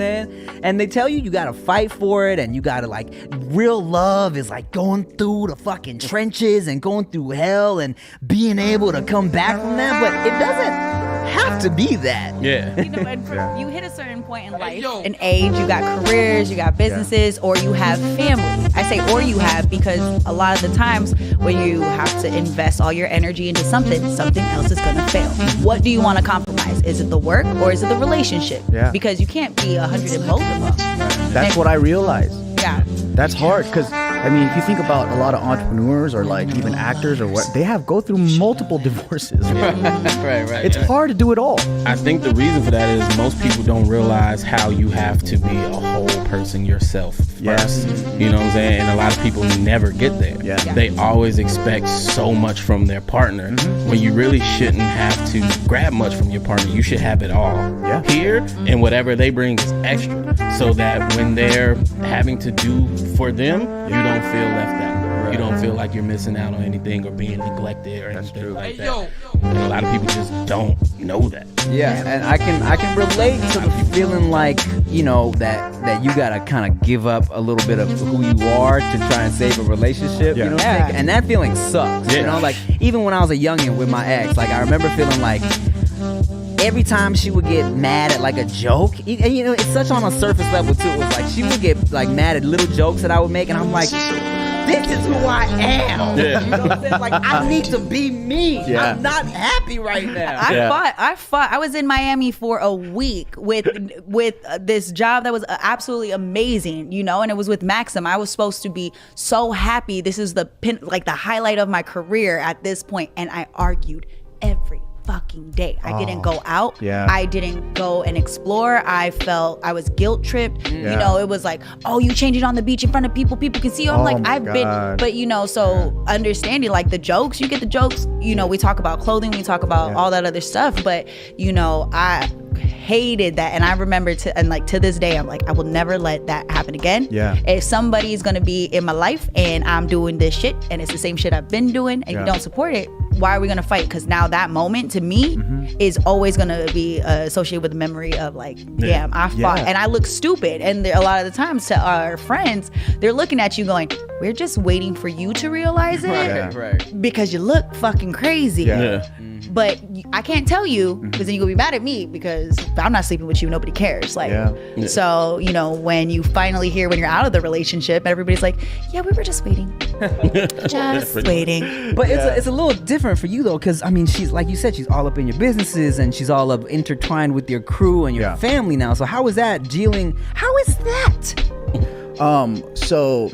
And they tell you gotta fight for it, and you gotta like, real love is like going through the fucking trenches and going through hell and being able to come back from that, but it doesn't have to be that. Yeah. And you hit a certain point in life, an age, you got careers, you got businesses, or you have family. I say or you have because a lot of the times when you have to invest all your energy into something else is gonna fail. What do you want to compromise? Is it the work or is it the relationship? Yeah. Because you can't be 100 in both of them. That's what I realized. Yeah. That's hard because, I mean, if you think about a lot of entrepreneurs or like even actors or what, they go through multiple divorces. Right. It's hard to do it all. I think the reason for that is most people don't realize how you have to be a whole person yourself first. Yes. You know what I'm saying? And a lot of people never get there. Yeah. They always expect so much from their partner when you really shouldn't have to grab much from your partner. You should have it all here, and whatever they bring is extra, so that when they're having to do for them, you don't feel left out. You don't feel like you're missing out on anything or being neglected or anything like that. And a lot of people just don't know that. Yeah, and I can relate to the feeling like, you know, that you gotta kind of give up a little bit of who you are to try and save a relationship. You know what I'm saying? And that feeling sucks. You know, like even when I was a youngin' with my ex, like I remember feeling like every time she would get mad at like a joke, and you know, it's such on a surface level too. It was like she would get like mad at little jokes that I would make, and I'm like, this is who I am. Yeah. You know what I'm saying? Like, I need to be me. Yeah. I'm not happy right now. I fought. I was in Miami for a week with this job that was absolutely amazing, you know, and it was with Maxim. I was supposed to be so happy. This is the highlight of my career at this point, and I argued every fucking day. I didn't go out. I didn't go and explore. I felt I was guilt tripped. You know, it was like, oh, you change it on the beach in front of people can see you. I'm like, I've been, but you know, so understanding like the jokes, you get the jokes, you know, we talk about clothing, we talk about all that other stuff, but you know, I hated that. And I remember to this day, I'm like, I will never let that happen again. If somebody's gonna be in my life and I'm doing this shit and it's the same shit I've been doing and you don't support it, why are we gonna fight? Because now that moment to me is always gonna be associated with the memory of like, damn, I fought and I look stupid. And a lot of the times to our friends, they're looking at you going, we're just waiting for you to realize it because you look fucking crazy. But I can't tell you because then you're gonna be mad at me because I'm not sleeping with you, nobody cares. Like, so you know, when you finally hear when you're out of the relationship, everybody's like, yeah, we were just waiting, just waiting. But it's a little different for you though, because I mean, she's like you said, she's all up in your businesses and she's all up intertwined with your crew and your family now. So how is that dealing? How is that? So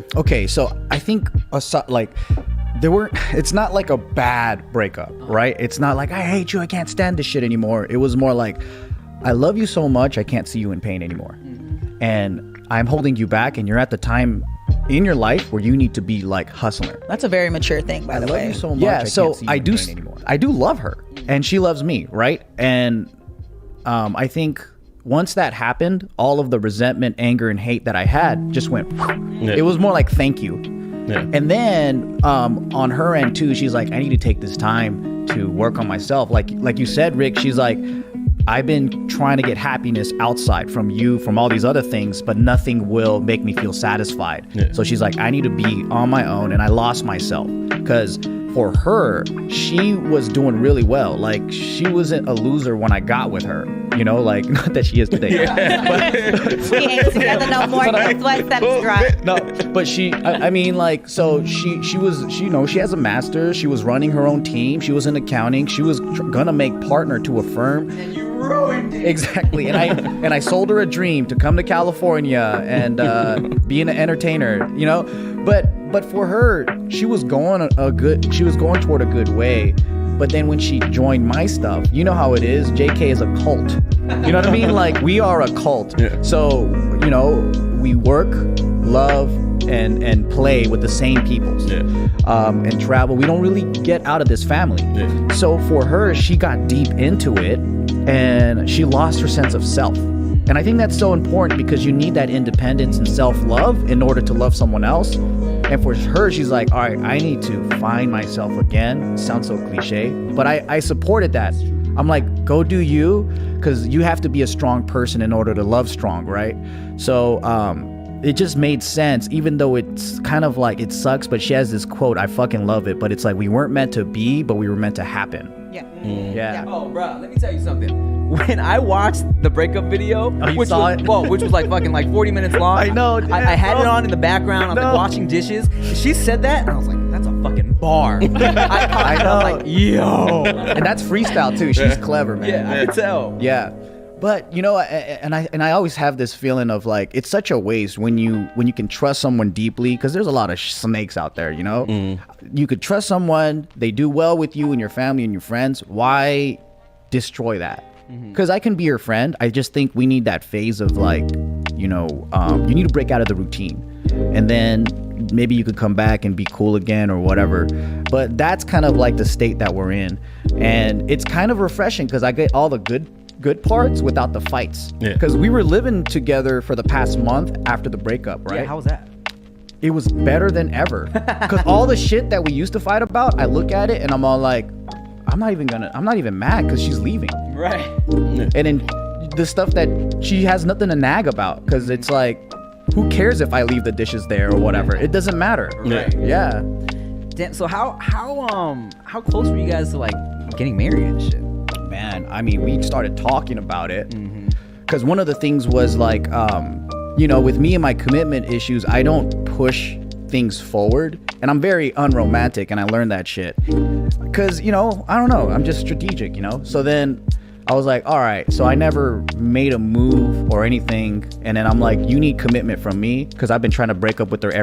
I think it's not like a bad breakup, right? It's not like I hate you, I can't stand this shit anymore. It was more like, I love you so much, I can't see you in pain anymore. And I'm holding you back, and you're at the time in your life where you need to be like hustling. That's a very mature thing, by the way. I love you so much, I can't see you in pain anymore. I do love her, and she loves me, right? And I think once that happened, all of the resentment, anger, and hate that I had just went. It was more like thank you. And then on her end too, she's like, I need to take this time to work on myself. Like you said, Rick, she's like, I've been trying to get happiness outside from you, from all these other things, but nothing will make me feel satisfied. So she's like, I need to be on my own, and I lost myself because for her, she was doing really well. Like, she wasn't a loser when I got with her, you know, like, not that she is today. We ain't together no more. That's what that's right. No, but I mean, like, so she was, you know, she has a master's. She was running her own team. She was in accounting. She was gonna make partner to a firm. And you ruined it. Exactly. And I sold her a dream to come to California and be an entertainer, you know, but for her, she was going toward a good way. But then when she joined my stuff, you know how it is. JK is a cult. You know what I mean? Like, we are a cult. So, you know, we work, love, and play with the same people. And travel. We don't really get out of this family. So for her, she got deep into it and she lost her sense of self. And I think that's so important because you need that independence and self-love in order to love someone else. And for her, she's like, all right, I need to find myself again. It sounds so cliche, but I supported that. I'm like, go do you, because you have to be a strong person in order to love strong, right? So it just made sense, even though it's kind of like, it sucks, but she has this quote, I fucking love it, but it's like, we weren't meant to be, but we were meant to happen. Yeah. Oh, bro, let me tell you something. When I watched the breakup video, which was like fucking like 40 minutes long. I know. I had it on in the background. I'm like washing dishes. She said that, and I was like, that's a fucking bar. I know. I was like, yo. And that's freestyle too. She's clever, man. Yeah, I could tell. Yeah. But you know, and I always have this feeling of like, it's such a waste when you can trust someone deeply, because there's a lot of snakes out there, you know. You could trust someone, they do well with you and your family and your friends. Why destroy that? Because I can be your friend. I just think we need that phase of like, you know, you need to break out of the routine, and then maybe you could come back and be cool again or whatever. But that's kind of like the state that we're in, and it's kind of refreshing because I get all the good parts without the fights. Because we were living together for the past month after the breakup, right? Yeah, how was that? It was better than ever. Because all the shit that we used to fight about, I look at it and I'm all like, I'm not even mad because she's leaving. Right. And then the stuff that she has nothing to nag about, because it's like, who cares if I leave the dishes there or whatever? It doesn't matter. Right. Yeah. Damn, so how close were you guys to like getting married and shit? Man, I mean, we started talking about it because one of the things was like, you know, with me and my commitment issues, I don't push things forward, and I'm very unromantic, and I learned that shit because, you know, I don't know, I'm just strategic, you know. So then I was like, all right, so I never made a move or anything, and then I'm like, you need commitment from me, because I've been trying to break up with her